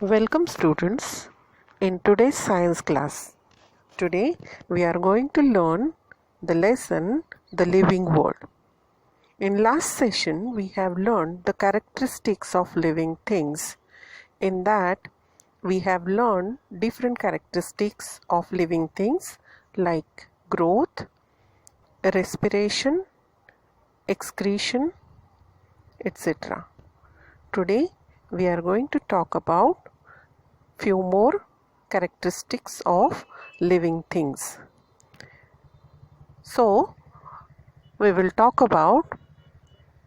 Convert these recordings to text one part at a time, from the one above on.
Welcome students in today's science class. Today we are going to learn the lesson The Living World. In last session we have learned the characteristics of living things. In that we have learned different characteristics of living things like growth, respiration, excretion, etc. Today we are going to talk about few more characteristics of living things. So, we will talk about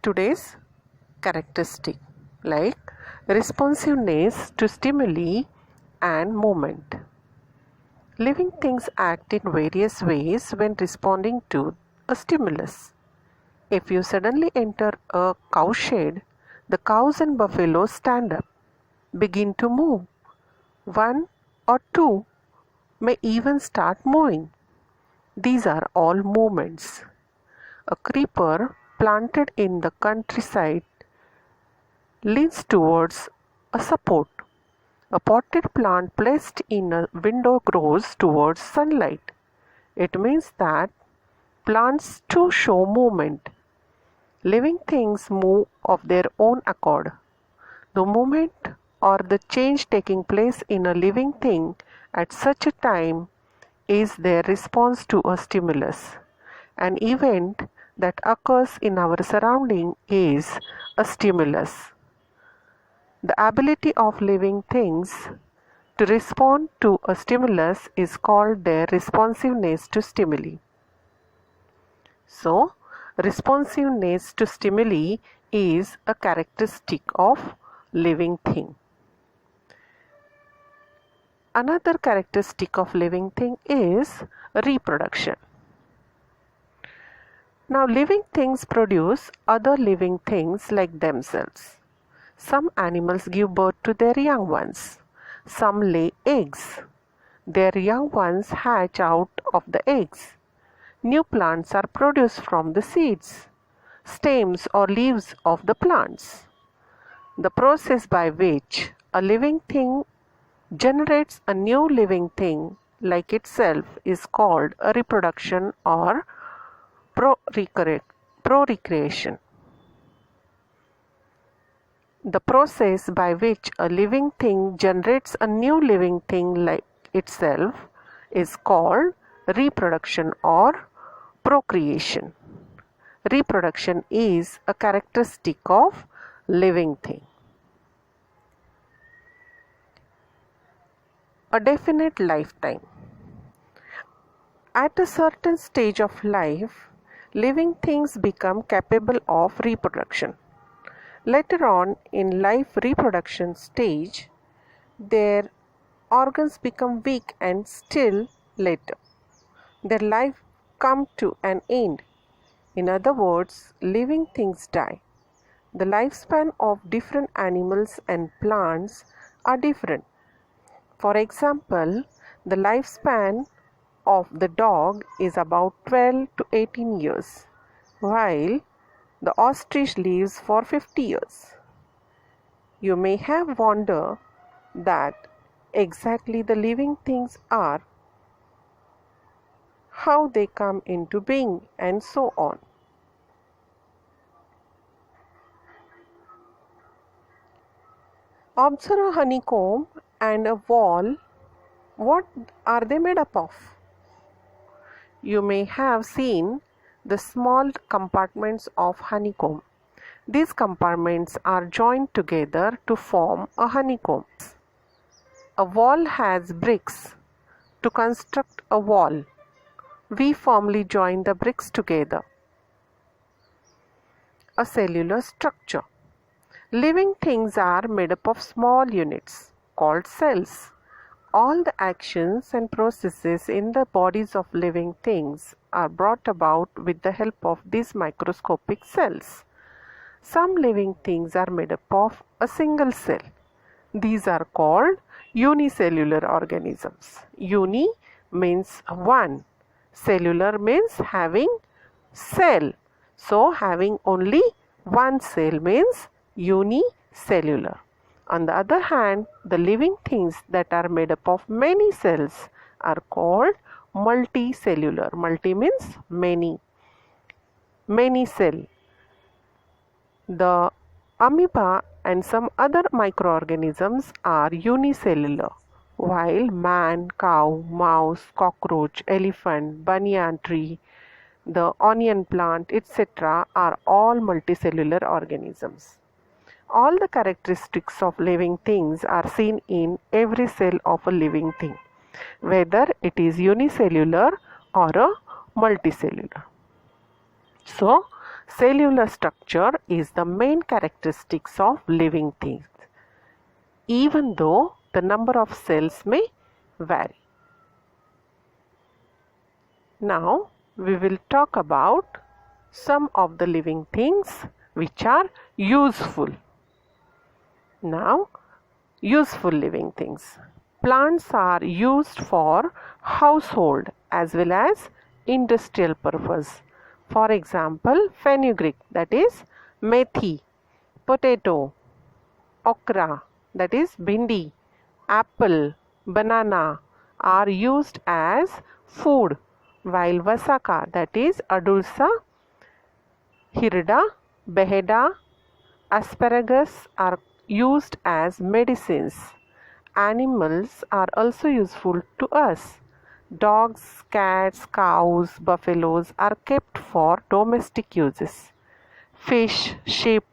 today's characteristic like responsiveness to stimuli and movement. Living things act in various ways when responding to a stimulus. If you suddenly enter a cowshed, the cows and buffaloes stand up, begin to move. One or two may even start moving. These are all movements. A creeper planted in the countryside leans towards a support. A potted plant placed in a window grows towards sunlight. It means that plants too show movement. Living things move of their own accord. The movement or the change taking place in a living thing at such a time is their response to a stimulus. An event that occurs in our surrounding is a stimulus. The ability of living things to respond to a stimulus is called their responsiveness to stimuli. So, responsiveness to stimuli is a characteristic of living thing. Another characteristic of living thing is reproduction. Now, living things produce other living things like themselves. Some animals give birth to their young ones. Some lay eggs. Their young ones hatch out of the eggs. New plants are produced from the seeds, stems or leaves of the plants. The process by which a living thing generates a new living thing like itself is called a reproduction or procreation. The process by which a living thing generates a new living thing like itself is called reproduction or procreation. Reproduction is a characteristic of living thing. A definite lifetime. At a certain stage of life, living things become capable of reproduction. Later on in life reproduction stage, their organs become weak and still later, their life come to an end. In other words, living things die. The lifespan of different animals and plants are different. For example, the lifespan of the dog is about 12 to 18 years, while the ostrich lives for 50 years. You may have wondered that exactly the living things are, how they come into being, and so on. Observe a honeycomb and a wall. What are they made up of? You may have seen the small compartments of honeycomb. These compartments are joined together to form a honeycomb. A wall has bricks. To construct a wall, we firmly join the bricks together. A cellular structure. Living things are made up of small units called cells. All the actions and processes in the bodies of living things are brought about with the help of these microscopic cells. Some living things are made up of a single cell. These are called unicellular organisms. Uni means one. Cellular means having cell. So, having only one cell means unicellular. On the other hand, the living things that are made up of many cells are called multicellular. Multi means many. Many cell. The amoeba and some other microorganisms are unicellular, while man, cow, mouse, cockroach, elephant, banyan tree, the onion plant, etc. are all multicellular organisms. All the characteristics of living things are seen in every cell of a living thing, whether it is unicellular or a multicellular. So, cellular structure is the main characteristics of living things, even though the number of cells may vary. Now, we will talk about some of the living things which are useful. Now, useful living things. Plants are used for household as well as industrial purpose. For example, fenugreek, that is methi, potato, okra, that is bhindi, apple, banana are used as food, while vasaka, that is adulsa, hirda, beheda, asparagus are used as medicines. Animals are also useful to us. Dogs, cats, cows, buffaloes are kept for domestic uses. Fish, sheep,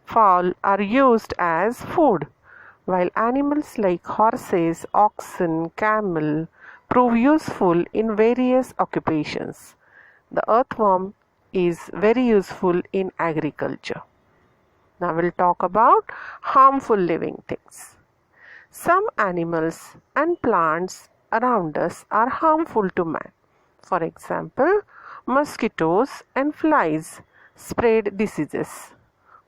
fowl are used as food, while animals like horses, oxen, camel prove useful in various occupations. The earthworm is very useful in agriculture. Now we'll talk about harmful living things. Some animals and plants around us are harmful to man. For example, mosquitoes and flies spread diseases.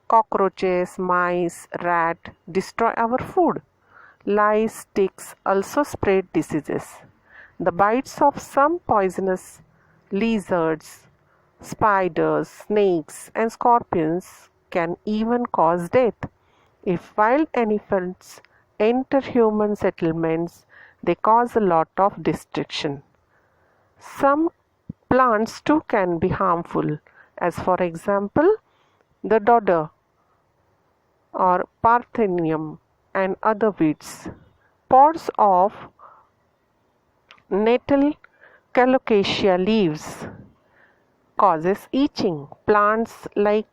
Cockroaches, mice, rat destroy our food. Lice, ticks also spread diseases. The bites of some poisonous lizards, spiders, snakes and scorpions can even cause death. If wild elephants enter human settlements, they cause a lot of destruction. Some plants too can be harmful, as for example, the dodder or parthenium and other weeds. Pods of nettle colocasia leaves causes itching. Plants like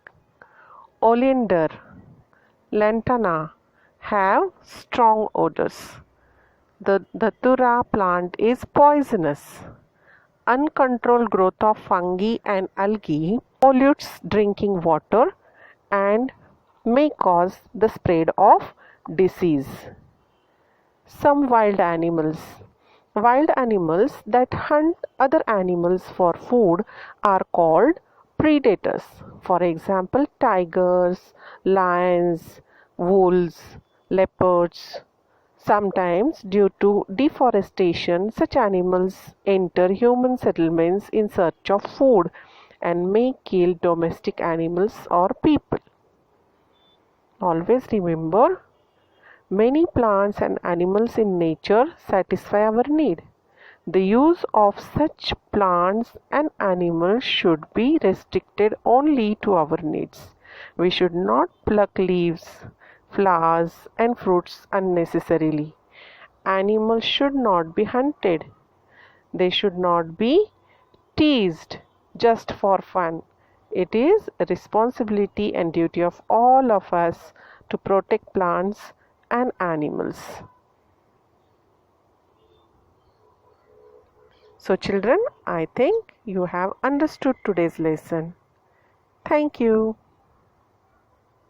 oleander, lantana have strong odors. The datura plant is poisonous. Uncontrolled growth of fungi and algae pollutes drinking water and may cause the spread of disease. Some wild animals. Wild animals that hunt other animals for food are called predators. For example, tigers, lions, wolves, leopards. Sometimes, due to deforestation, such animals enter human settlements in search of food and may kill domestic animals or people. Always remember, many plants and animals in nature satisfy our need. The use of such plants and animals should be restricted only to our needs. We should not pluck leaves, flowers and fruits unnecessarily. Animals should not be hunted. They should not be teased just for fun. It is a responsibility and duty of all of us to protect plants and animals. So children, I think you have understood today's lesson. Thank you.